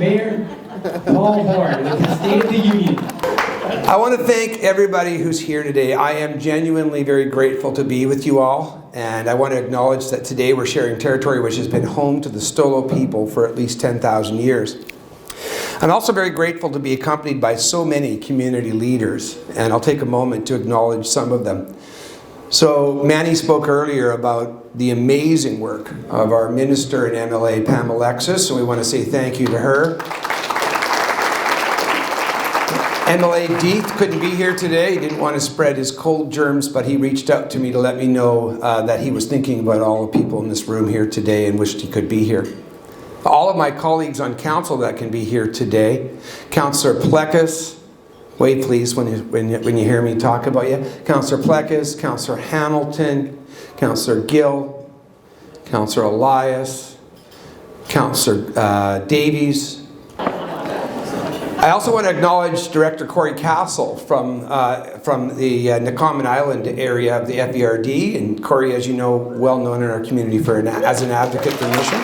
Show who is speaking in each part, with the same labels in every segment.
Speaker 1: Mayor Paul Horn with the State of the Union.
Speaker 2: I want to thank everybody who's here today. I am genuinely very grateful to be with you all, and I want to acknowledge that today we're sharing territory which has been home to the Stolo people for at least 10,000 years. I'm also very grateful to be accompanied by so many community leaders, and I'll take a moment to acknowledge some of them. So Manny spoke earlier about the amazing work of our Minister and MLA, Pam Alexis, and we want to say thank you to her. MLA Deeth couldn't be here today. He didn't want to spread his cold germs, but he reached out to me to let me know that he was thinking about all the people in this room here today and wished he could be here. All of my colleagues on council that can be here today, Councillor Plekas, wait please when you hear me talk about you, Councillor Plekas, Councillor Hamilton, Councillor Gill, Councillor Elias, Councillor Davies. I also want to acknowledge Director Corey Castle from the Nacomin Island area of the FERD, and Corey, as you know, well known in our community as an advocate for Mission.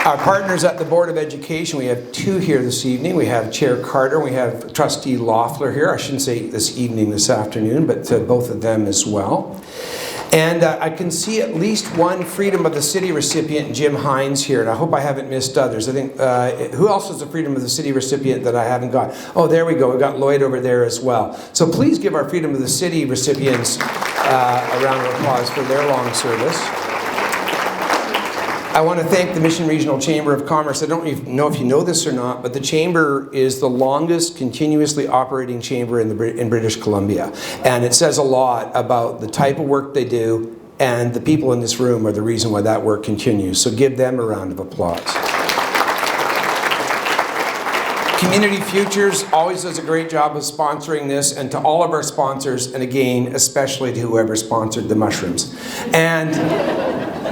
Speaker 2: Our partners at the Board of Education, we have two here this evening. We have Chair Carter, and we have Trustee Loeffler here. I shouldn't say this evening, this afternoon, but both of them as well. And I can see at least one Freedom of the City recipient, Jim Hines, here, and I hope I haven't missed others. I think, who else is a Freedom of the City recipient that I haven't got? Oh, there we go. We've got Lloyd over there as well. So please give our Freedom of the City recipients a round of applause for their long service. I want to thank the Mission Regional Chamber of Commerce. I don't know if you know this or not, but the Chamber is the longest continuously operating chamber in British Columbia. And it says a lot about the type of work they do, and the people in this room are the reason why that work continues. So give them a round of applause. Community Futures always does a great job of sponsoring this, and to all of our sponsors, and again, especially to whoever sponsored the mushrooms. And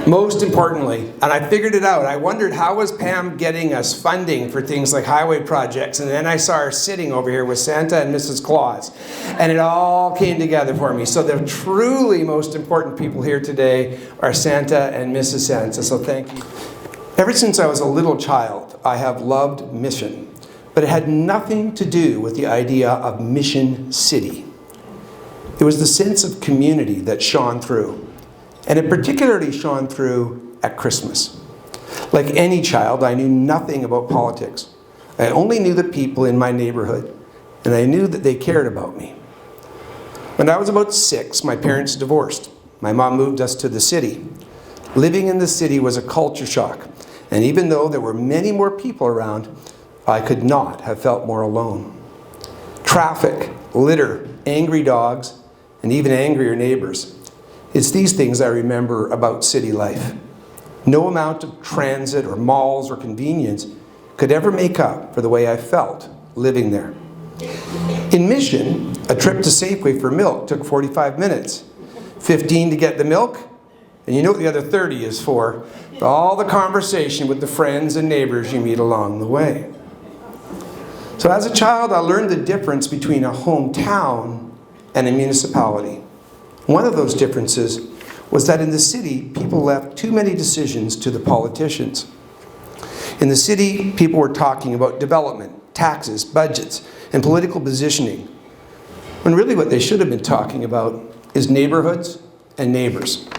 Speaker 2: most importantly, and I figured it out, I wondered how was Pam getting us funding for things like highway projects, and then I saw her sitting over here with Santa and Mrs. Claus, and it all came together for me. So the truly most important people here today are Santa and Mrs. Santa, so thank you. Ever since I was a little child, I have loved Mission, but it had nothing to do with the idea of Mission City. It was the sense of community that shone through. And it particularly shone through at Christmas. Like any child, I knew nothing about politics. I only knew the people in my neighborhood, and I knew that they cared about me. When I was about 6, my parents divorced. My mom moved us to the city. Living in the city was a culture shock, and even though there were many more people around, I could not have felt more alone. Traffic, litter, angry dogs, and even angrier neighbors. It's these things I remember about city life. No amount of transit or malls or convenience could ever make up for the way I felt living there. In Mission, a trip to Safeway for milk took 45 minutes. 15 to get the milk, and you know what the other 30 is for? All the conversation with the friends and neighbors you meet along the way. So as a child, I learned the difference between a hometown and a municipality. One of those differences was that in the city, people left too many decisions to the politicians. In the city, people were talking about development, taxes, budgets, and political positioning, when really what they should have been talking about is neighborhoods and neighbors.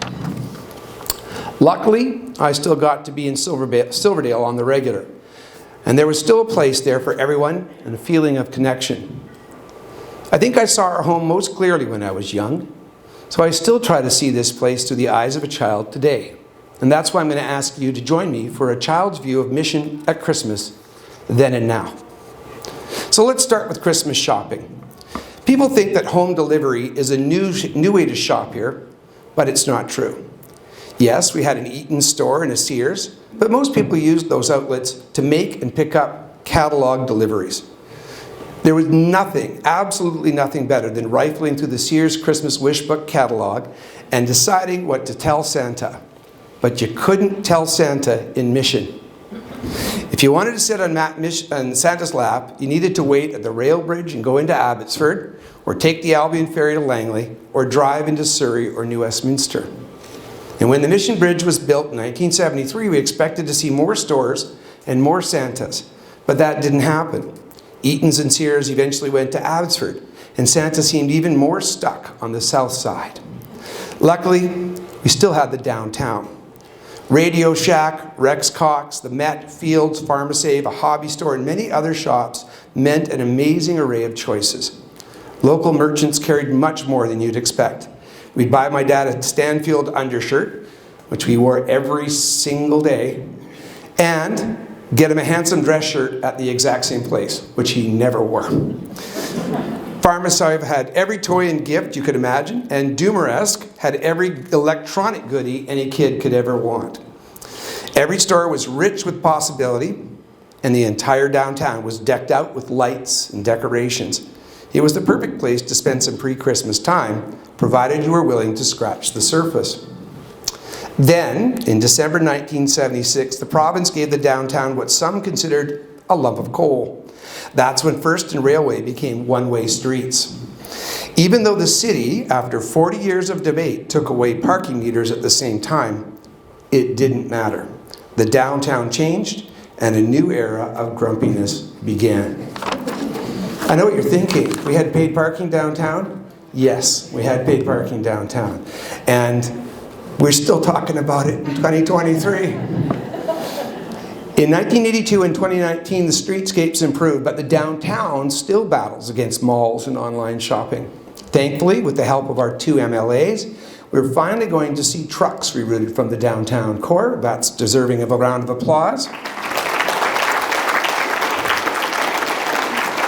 Speaker 2: Luckily, I still got to be in Silverdale on the regular, and there was still a place there for everyone and a feeling of connection. I think I saw our home most clearly when I was young. So I still try to see this place through the eyes of a child today. And that's why I'm going to ask you to join me for a child's view of Mission at Christmas, then and now. So let's start with Christmas shopping. People think that home delivery is a new way to shop here, but it's not true. Yes, we had an Eaton store and a Sears, but most people used those outlets to make and pick up catalog deliveries. There was nothing, absolutely nothing better than rifling through the Sears Christmas Wish Book catalog and deciding what to tell Santa. But you couldn't tell Santa in Mission. If you wanted to sit on Santa's lap, you needed to wait at the rail bridge and go into Abbotsford, or take the Albion Ferry to Langley, or drive into Surrey or New Westminster. And when the Mission Bridge was built in 1973, we expected to see more stores and more Santas, but that didn't happen. Eaton's and Sears eventually went to Abbotsford, and Santa seemed even more stuck on the south side. Luckily, we still had the downtown. Radio Shack, Rex Cox, the Met, Fields, Pharmasave, a hobby store, and many other shops meant an amazing array of choices. Local merchants carried much more than you'd expect. We'd buy my dad a Stanfield undershirt, which we wore every single day, and get him a handsome dress shirt at the exact same place, which he never wore. Pharmasave had every toy and gift you could imagine, and Dumaresque had every electronic goodie any kid could ever want. Every store was rich with possibility, and the entire downtown was decked out with lights and decorations. It was the perfect place to spend some pre-Christmas time, provided you were willing to scratch the surface. Then, in December 1976, the province gave the downtown what some considered a lump of coal. That's when First and Railway became one-way streets. Even though the city, after 40 years of debate, took away parking meters at the same time, it didn't matter. The downtown changed, and a new era of grumpiness began. I know what you're thinking. We had paid parking downtown? Yes, we had paid parking downtown. And we're still talking about it in 2023. In 1982 and 2019, the streetscapes improved, but the downtown still battles against malls and online shopping. Thankfully, with the help of our 2 MLAs, we're finally going to see trucks rerouted from the downtown core. That's deserving of a round of applause.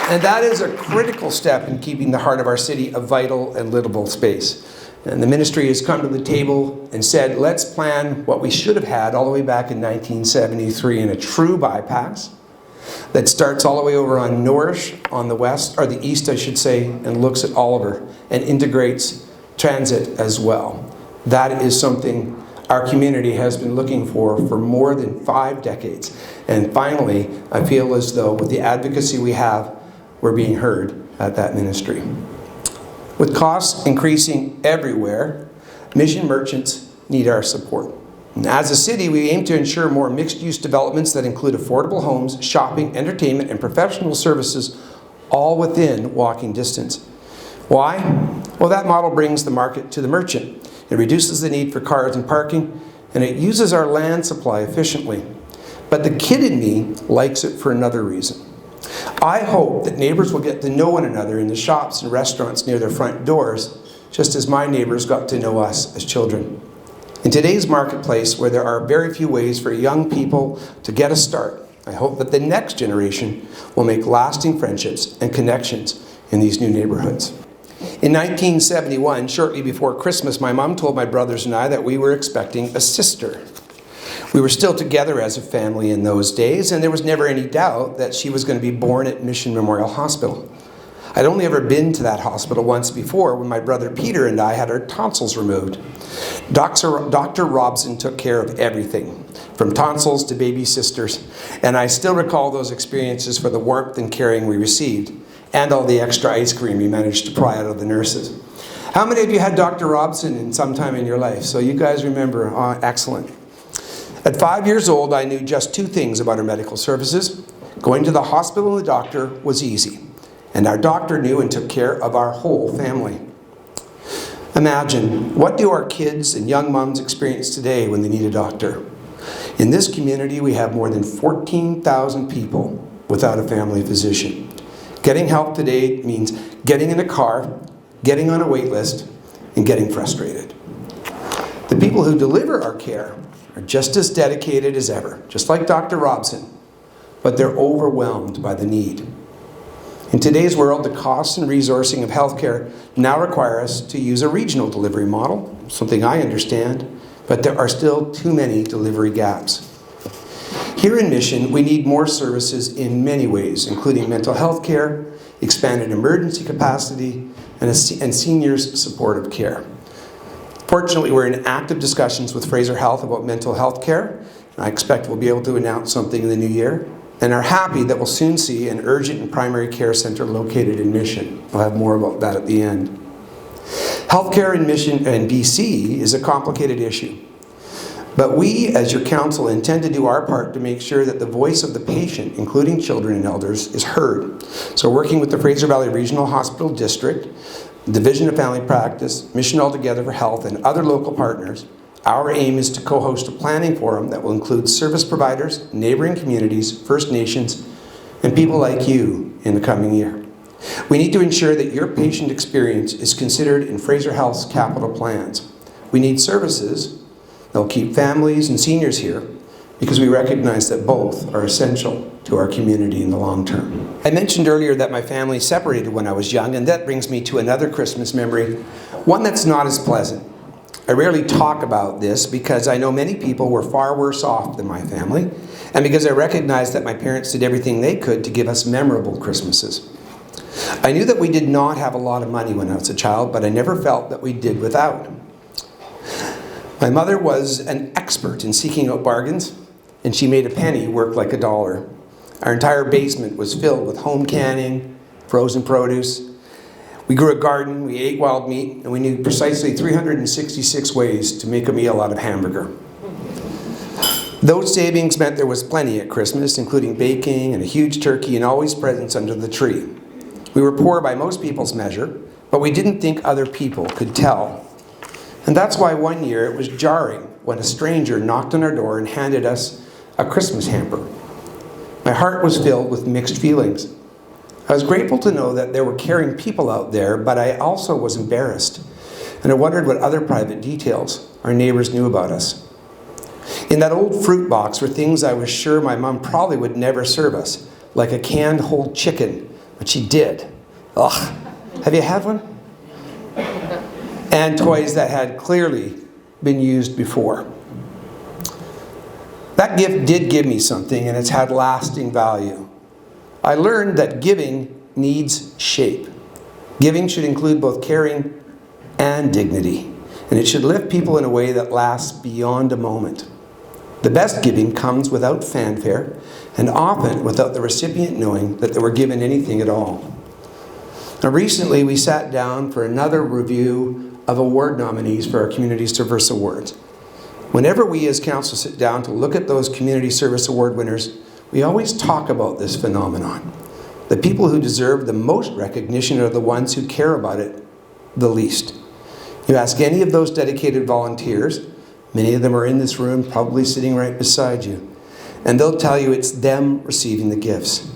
Speaker 2: And that is a critical step in keeping the heart of our city a vital and livable space. And the ministry has come to the table and said, let's plan what we should have had all the way back in 1973 in a true bypass that starts all the way over on Norrish on the west, or the east I should say, and looks at Oliver and integrates transit as well. That is something our community has been looking for more than 5 decades. And finally, I feel as though with the advocacy we have, we're being heard at that ministry. With costs increasing everywhere, Mission merchants need our support. And as a city, we aim to ensure more mixed-use developments that include affordable homes, shopping, entertainment, and professional services, all within walking distance. Why? Well, that model brings the market to the merchant. It reduces the need for cars and parking, and it uses our land supply efficiently. But the kid in me likes it for another reason. I hope that neighbors will get to know one another in the shops and restaurants near their front doors, just as my neighbors got to know us as children. In today's marketplace, where there are very few ways for young people to get a start, I hope that the next generation will make lasting friendships and connections in these new neighborhoods. In 1971, shortly before Christmas, my mom told my brothers and I that we were expecting a sister. We were still together as a family in those days, and there was never any doubt that she was going to be born at Mission Memorial Hospital. I'd only ever been to that hospital once before when my brother Peter and I had our tonsils removed. Dr. Robson took care of everything, from tonsils to baby sisters, and I still recall those experiences for the warmth and caring we received, and all the extra ice cream we managed to pry out of the nurses. How many of you had Dr. Robson in some time in your life? So you guys remember, excellent. At 5 years old, I knew just 2 things about our medical services. Going to the hospital and the doctor was easy, and our doctor knew and took care of our whole family. Imagine, what do our kids and young moms experience today when they need a doctor? In this community, we have more than 14,000 people without a family physician. Getting help today means getting in a car, getting on a wait list, and getting frustrated. The people who deliver our care are just as dedicated as ever, just like Dr. Robson, but they're overwhelmed by the need. In today's world, the costs and resourcing of healthcare now require us to use a regional delivery model, something I understand, but there are still too many delivery gaps. Here in Mission, we need more services in many ways, including mental health care, expanded emergency capacity, and seniors' supportive care. Fortunately, we're in active discussions with Fraser Health about mental health care. I expect we'll be able to announce something in the new year, and are happy that we'll soon see an urgent and primary care center located in Mission. I'll have more about that at the end. Healthcare in Mission and BC is a complicated issue. But we, as your council, intend to do our part to make sure that the voice of the patient, including children and elders, is heard. So working with the Fraser Valley Regional Hospital District, Division of Family Practice, Mission Altogether for Health, and other local partners, our aim is to co-host a planning forum that will include service providers, neighboring communities, First Nations, and people like you in the coming year. We need to ensure that your patient experience is considered in Fraser Health's capital plans. We need services that will keep families and seniors here because we recognize that both are essential to our community in the long term. I mentioned earlier that my family separated when I was young, and that brings me to another Christmas memory, one that's not as pleasant. I rarely talk about this because I know many people were far worse off than my family, and because I recognize that my parents did everything they could to give us memorable Christmases. I knew that we did not have a lot of money when I was a child, but I never felt that we did without. My mother was an expert in seeking out bargains, and she made a penny work like a dollar. Our entire basement was filled with home canning, frozen produce. We grew a garden, we ate wild meat, and we knew precisely 366 ways to make a meal out of hamburger. Those savings meant there was plenty at Christmas, including baking and a huge turkey and always presents under the tree. We were poor by most people's measure, but we didn't think other people could tell. And that's why one year it was jarring when a stranger knocked on our door and handed us a Christmas hamper. My heart was filled with mixed feelings. I was grateful to know that there were caring people out there, but I also was embarrassed. And I wondered what other private details our neighbors knew about us. In that old fruit box were things I was sure my mom probably would never serve us, like a canned whole chicken, but she did. Ugh, have you had one? And toys that had clearly been used before. That gift did give me something, and it's had lasting value. I learned that giving needs shape. Giving should include both caring and dignity, and it should lift people in a way that lasts beyond a moment. The best giving comes without fanfare, and often without the recipient knowing that they were given anything at all. Now recently we sat down for another review of award nominees for our Community Service Awards. Whenever we as council sit down to look at those Community Service Award winners, we always talk about this phenomenon. The people who deserve the most recognition are the ones who care about it the least. You ask any of those dedicated volunteers, many of them are in this room, probably sitting right beside you, and they'll tell you it's them receiving the gifts.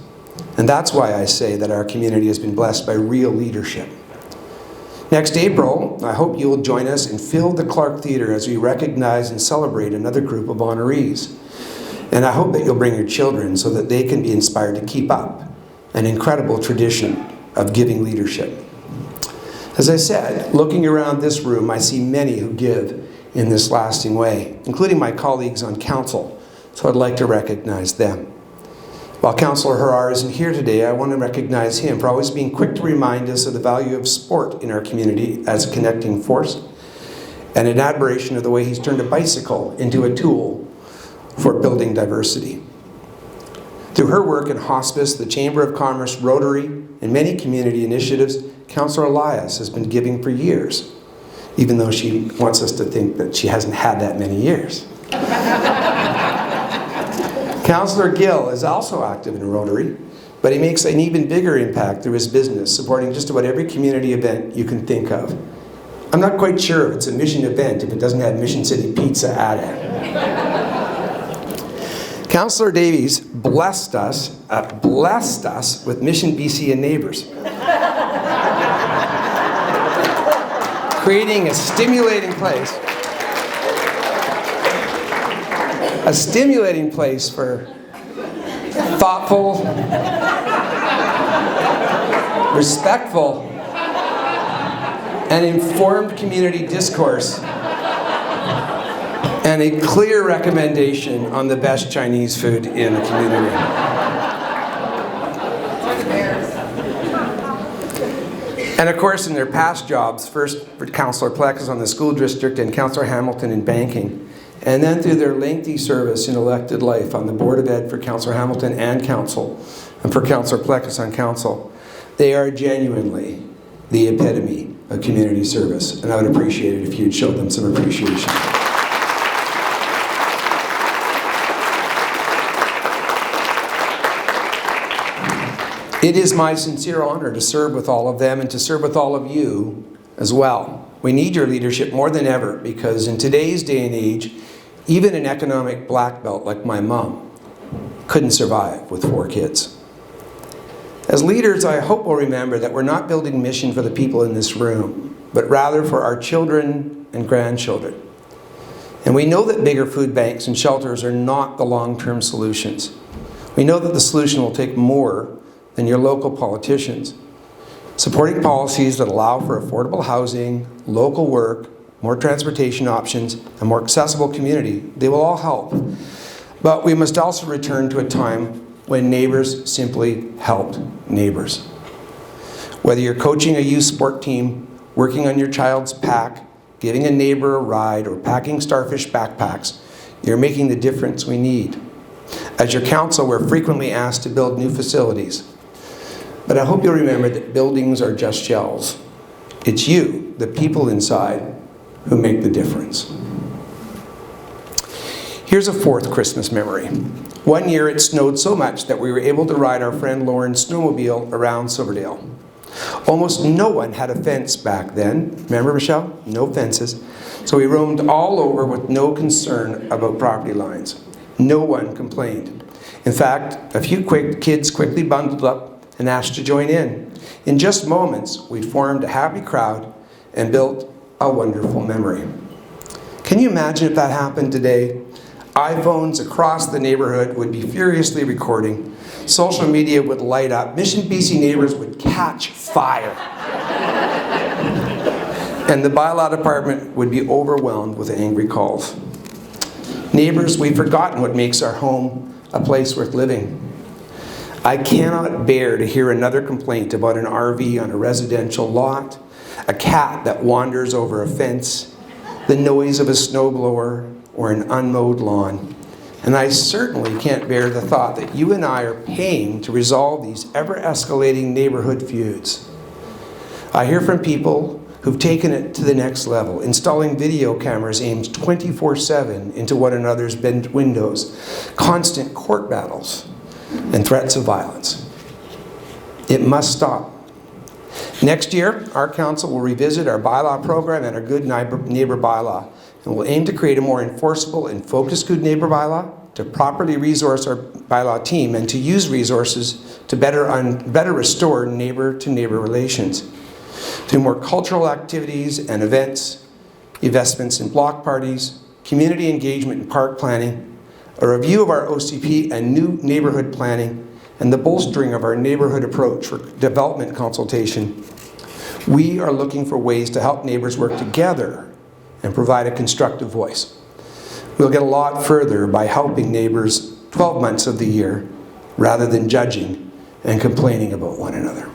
Speaker 2: And that's why I say that our community has been blessed by real leadership. Next April, I hope you will join us and fill the Clark Theatre as we recognize and celebrate another group of honorees. And I hope that you'll bring your children so that they can be inspired to keep up an incredible tradition of giving leadership. As I said, looking around this room, I see many who give in this lasting way, including my colleagues on council, so I'd like to recognize them. While Councillor Harar isn't here today, I want to recognize him for always being quick to remind us of the value of sport in our community as a connecting force, and an admiration of the way he's turned a bicycle into a tool for building diversity. Through her work in hospice, the Chamber of Commerce, Rotary, and many community initiatives, Councillor Elias has been giving for years, even though she wants us to think that she hasn't had that many years. Councillor Gill is also active in Rotary, but he makes an even bigger impact through his business, supporting just about every community event you can think of. I'm not quite sure if it's a Mission event if it doesn't have Mission City Pizza at it. Councillor Davies blessed us with Mission BC and Neighbours, creating a stimulating place for thoughtful, respectful, and informed community discourse, and a clear recommendation on the best Chinese food in the community. And of course, in their past jobs, first for Councillor Plex on the school district and Councillor Hamilton in banking, and then through their lengthy service in elected life on the Board of Ed for Councillor Hamilton and Council, and for Councillor Plex on Council, they are genuinely the epitome of community service, and I would appreciate it if you'd show them some appreciation. It is my sincere honor to serve with all of them and to serve with all of you as well. We need your leadership more than ever because in today's day and age, even an economic black belt like my mom couldn't survive with 4 kids. As leaders, I hope we'll remember that we're not building mission for the people in this room, but rather for our children and grandchildren. And we know that bigger food banks and shelters are not the long-term solutions. We know that the solution will take more than your local politicians. Supporting policies that allow for affordable housing, local work, more transportation options, a more accessible community, they will all help. But we must also return to a time when neighbors simply helped neighbors. Whether you're coaching a youth sport team, working on your child's pack, giving a neighbor a ride, or packing starfish backpacks, you're making the difference we need. As your council, we're frequently asked to build new facilities. But I hope you'll remember that buildings are just shells. It's you, the people inside, who make the difference. Here's a 4th Christmas memory. One year it snowed so much that we were able to ride our friend Lauren's snowmobile around Silverdale. Almost no one had a fence back then. Remember, Michelle? No fences. So we roamed all over with no concern about property lines. No one complained. In fact, a few kids quickly bundled up and asked to join in. In just moments, we formed a happy crowd and built a wonderful memory. Can you imagine if that happened today? iPhones across the neighborhood would be furiously recording. Social media would light up. Mission BC neighbors would catch fire. And the bylaw department would be overwhelmed with angry calls. Neighbors, we've forgotten what makes our home a place worth living. I cannot bear to hear another complaint about an RV on a residential lot, a cat that wanders over a fence, the noise of a snowblower, or an unmowed lawn. And I certainly can't bear the thought that you and I are paying to resolve these ever-escalating neighborhood feuds. I hear from people who've taken it to the next level, installing video cameras aimed 24/7 into one another's windows, constant court battles, and threats of violence. It must stop. Next year, our council will revisit our bylaw program and our Good Neighbor bylaw, and we'll aim to create a more enforceable and focused Good Neighbor bylaw, to properly resource our bylaw team, and to use resources to better restore neighbor-to-neighbor relations. Through more cultural activities and events, investments in block parties, community engagement in park planning, a review of our OCP and new neighborhood planning, and the bolstering of our neighborhood approach for development consultation, we are looking for ways to help neighbors work together and provide a constructive voice. We'll get a lot further by helping neighbors 12 months of the year rather than judging and complaining about one another.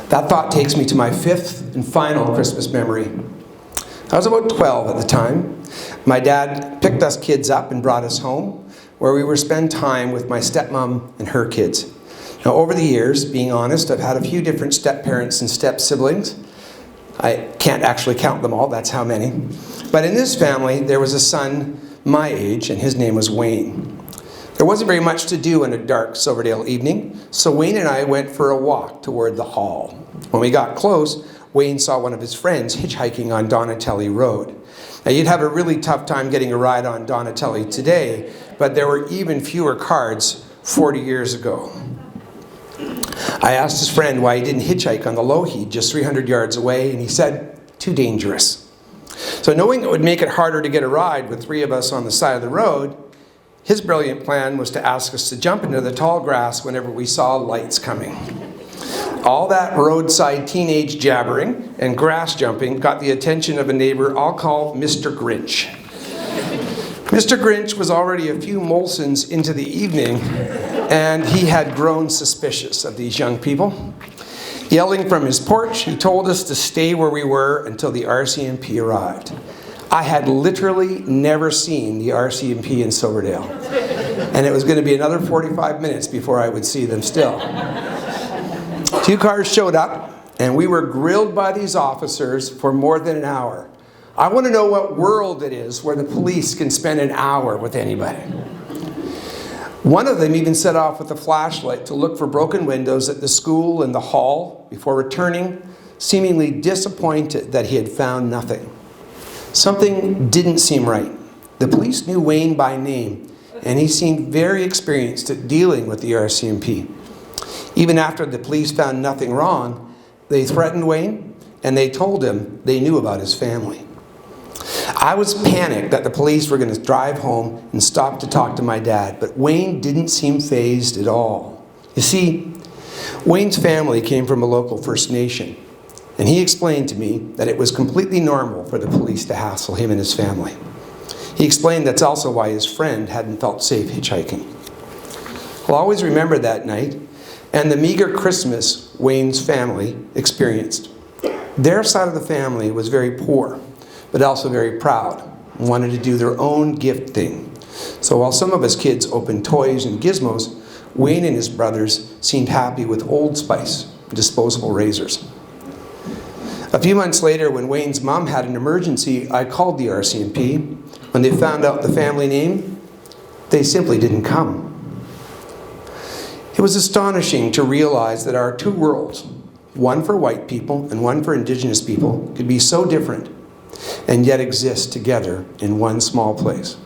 Speaker 2: That thought takes me to my 5th and final Christmas memory. I was about 12 at the time. My dad picked us kids up and brought us home, where we would spend time with my stepmom and her kids. Now, over the years, being honest, I've had a few different step-parents and step-siblings. I can't actually count them all, that's how many. But in this family, there was a son my age, and his name was Wayne. There wasn't very much to do in a dark Silverdale evening, so Wayne and I went for a walk toward the hall. When we got close, Wayne saw one of his friends hitchhiking on Donatelli Road. Now, you'd have a really tough time getting a ride on Donatelli today, but there were even fewer cars 40 years ago. I asked his friend why he didn't hitchhike on the Lougheed just 300 yards away, and he said, too dangerous. So knowing it would make it harder to get a ride with 3 of us on the side of the road, his brilliant plan was to ask us to jump into the tall grass whenever we saw lights coming. All that roadside teenage jabbering and grass jumping got the attention of a neighbor I'll call Mr. Grinch. Mr. Grinch was already a few Molsons into the evening, and he had grown suspicious of these young people. Yelling from his porch, he told us to stay where we were until the RCMP arrived. I had literally never seen the RCMP in Silverdale, and it was going to be another 45 minutes before I would see them still. 2 cars showed up, and we were grilled by these officers for more than an hour. I want to know what world it is where the police can spend an hour with anybody. One of them even set off with a flashlight to look for broken windows at the school and the hall before returning, seemingly disappointed that he had found nothing. Something didn't seem right. The police knew Wayne by name, and he seemed very experienced at dealing with the RCMP. Even after the police found nothing wrong, they threatened Wayne, and they told him they knew about his family. I was panicked that the police were going to drive home and stop to talk to my dad, but Wayne didn't seem fazed at all. You see, Wayne's family came from a local First Nation, and he explained to me that it was completely normal for the police to hassle him and his family. He explained that's also why his friend hadn't felt safe hitchhiking. I'll always remember that night and the meager Christmas Wayne's family experienced. Their side of the family was very poor, but also very proud and wanted to do their own gift thing. So while some of us kids opened toys and gizmos, Wayne and his brothers seemed happy with Old Spice, disposable razors. A few months later, when Wayne's mom had an emergency, I called the RCMP. When they found out the family name, they simply didn't come. It was astonishing to realize that our two worlds, one for white people and one for Indigenous people, could be so different and yet exist together in one small place.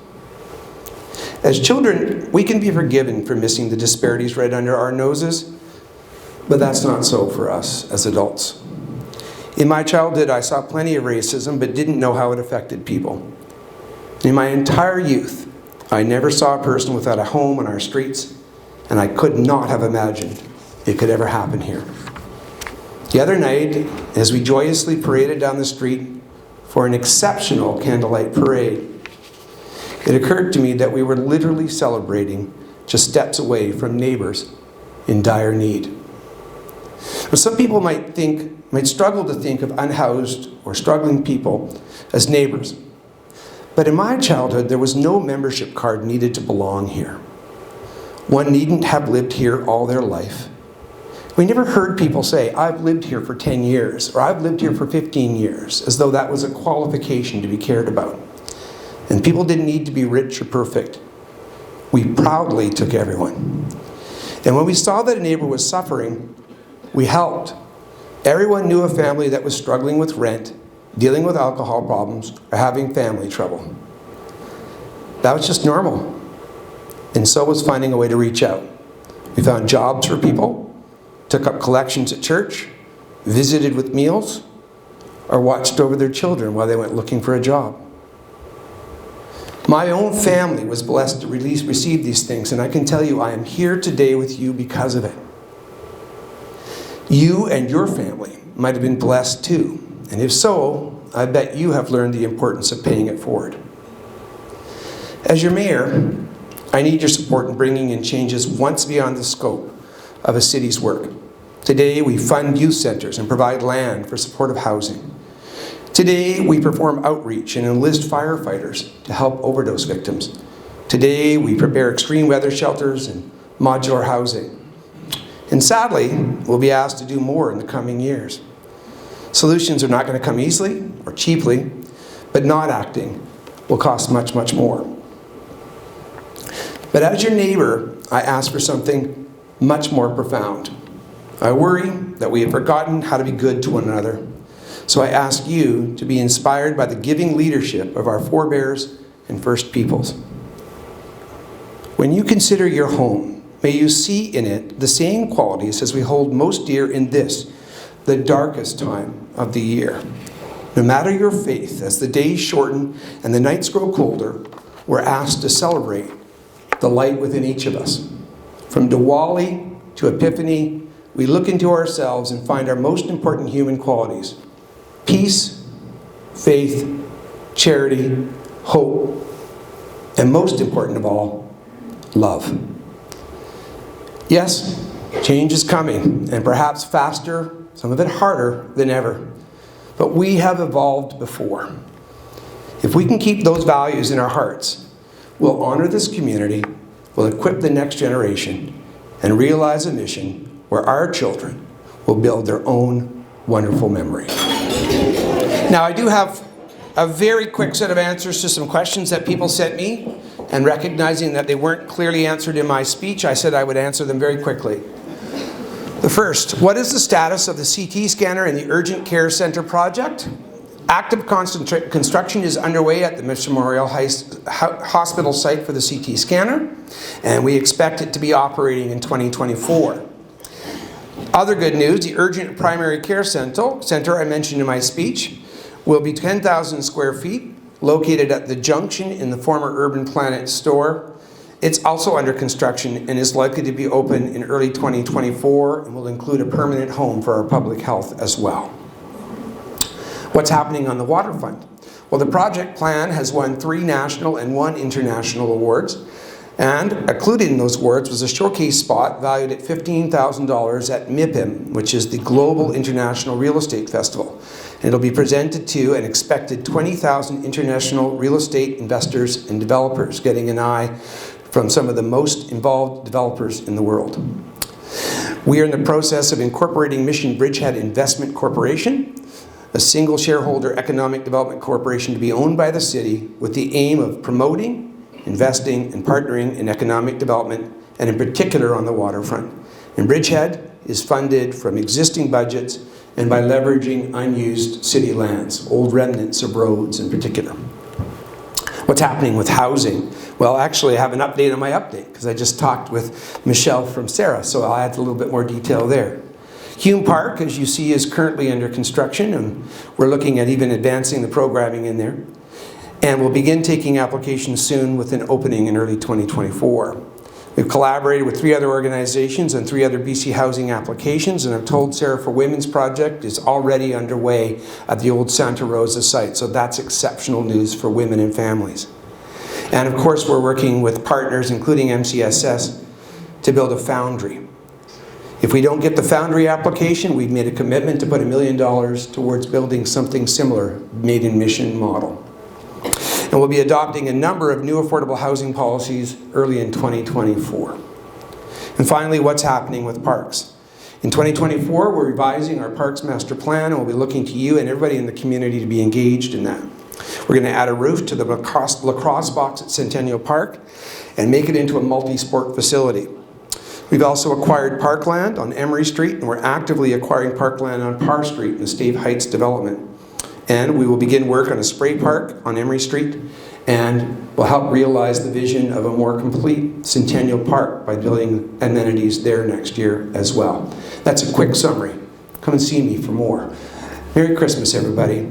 Speaker 2: As children, we can be forgiven for missing the disparities right under our noses, but that's not so for us as adults. In my childhood, I saw plenty of racism, but didn't know how it affected people. In my entire youth, I never saw a person without a home on our streets, and I could not have imagined it could ever happen here. The other night, as we joyously paraded down the street for an exceptional candlelight parade, it occurred to me that we were literally celebrating just steps away from neighbors in dire need. Now, some people might struggle to think of unhoused or struggling people as neighbors. But in my childhood, there was no membership card needed to belong here. One needn't have lived here all their life. We never heard people say, I've lived here for 10 years, or I've lived here for 15 years, as though that was a qualification to be cared about. And people didn't need to be rich or perfect. We proudly took everyone. And when we saw that a neighbor was suffering, we helped. Everyone knew a family that was struggling with rent, dealing with alcohol problems, or having family trouble. That was just normal. And so was finding a way to reach out. We found jobs for people, took up collections at church, visited with meals, or watched over their children while they went looking for a job. My own family was blessed to receive these things, and I can tell you I am here today with you because of it. You and your family might have been blessed too, and if so, I bet you have learned the importance of paying it forward. As your mayor, I need your support in bringing in changes once beyond the scope of a city's work. Today, we fund youth centers and provide land for supportive housing. Today, we perform outreach and enlist firefighters to help overdose victims. Today, we prepare extreme weather shelters and modular housing. And sadly, we'll be asked to do more in the coming years. Solutions are not going to come easily or cheaply, but not acting will cost much, much more. But as your neighbor, I ask for something much more profound. I worry that we have forgotten how to be good to one another. So I ask you to be inspired by the giving leadership of our forebears and First Peoples. When you consider your home, may you see in it the same qualities as we hold most dear in this, the darkest time of the year. No matter your faith, as the days shorten and the nights grow colder, we're asked to celebrate the light within each of us. From Diwali to Epiphany, we look into ourselves and find our most important human qualities: peace, faith, charity, hope, and most important of all, love. Yes, change is coming, and perhaps faster, some of it harder than ever. But we have evolved before. If we can keep those values in our hearts, we'll honor this community, we'll equip the next generation, and realize a mission where our children will build their own wonderful memory. Now, I do have a very quick set of answers to some questions that people sent me, and recognizing that they weren't clearly answered in my speech, I said I would answer them very quickly. The first, what is the status of the CT scanner in the Urgent Care Centre project? Active construction is underway at the Mission Memorial Hospital site for the CT scanner, and we expect it to be operating in 2024. Other good news, the Urgent Primary Care Centre I mentioned in my speech will be 10,000 square feet, located at the junction in the former Urban Planet store. It's also under construction and is likely to be open in early 2024 and will include a permanent home for our public health as well. What's happening on the waterfront? Well, the project plan has won 3 national and 1 international awards, and included in those awards was a showcase spot valued at $15,000 at MIPIM, which is the Global International Real Estate Festival. And it'll be presented to an expected 20,000 international real estate investors and developers, getting an eye from some of the most involved developers in the world. We are in the process of incorporating Mission Bridgehead Investment Corporation, a single shareholder economic development corporation to be owned by the city with the aim of promoting, investing, and partnering in economic development, and in particular on the waterfront. And Bridgehead is funded from existing budgets and by leveraging unused city lands, old remnants of roads in particular. What's happening with housing? Well, actually, I have an update on my update because I just talked with Michelle from Sarah, so I'll add a little bit more detail there. Hume Park, as you see, is currently under construction, and we're looking at even advancing the programming in there. And we'll begin taking applications soon with an opening in early 2024. We've collaborated with 3 other organizations and 3 other BC housing applications, and I've told Sarah for Women's Project is already underway at the old Santa Rosa site, so that's exceptional news for women and families. And of course, we're working with partners, including MCSS, to build a foundry. If we don't get the foundry application, we've made a commitment to put $1 million towards building something similar, made in Mission model. And we'll be adopting a number of new affordable housing policies early in 2024. And finally, what's happening with parks? In 2024, we're revising our Parks Master Plan, and we'll be looking to you and everybody in the community to be engaged in that. We're going to add a roof to the lacrosse box at Centennial Park and make it into a multi-sport facility. We've also acquired parkland on Emery Street, and we're actively acquiring parkland on Parr Street in the Stave Heights development. And we will begin work on a spray park on Emery Street, and will help realize the vision of a more complete Centennial Park by building amenities there next year as well. That's a quick summary. Come and see me for more. Merry Christmas, everybody.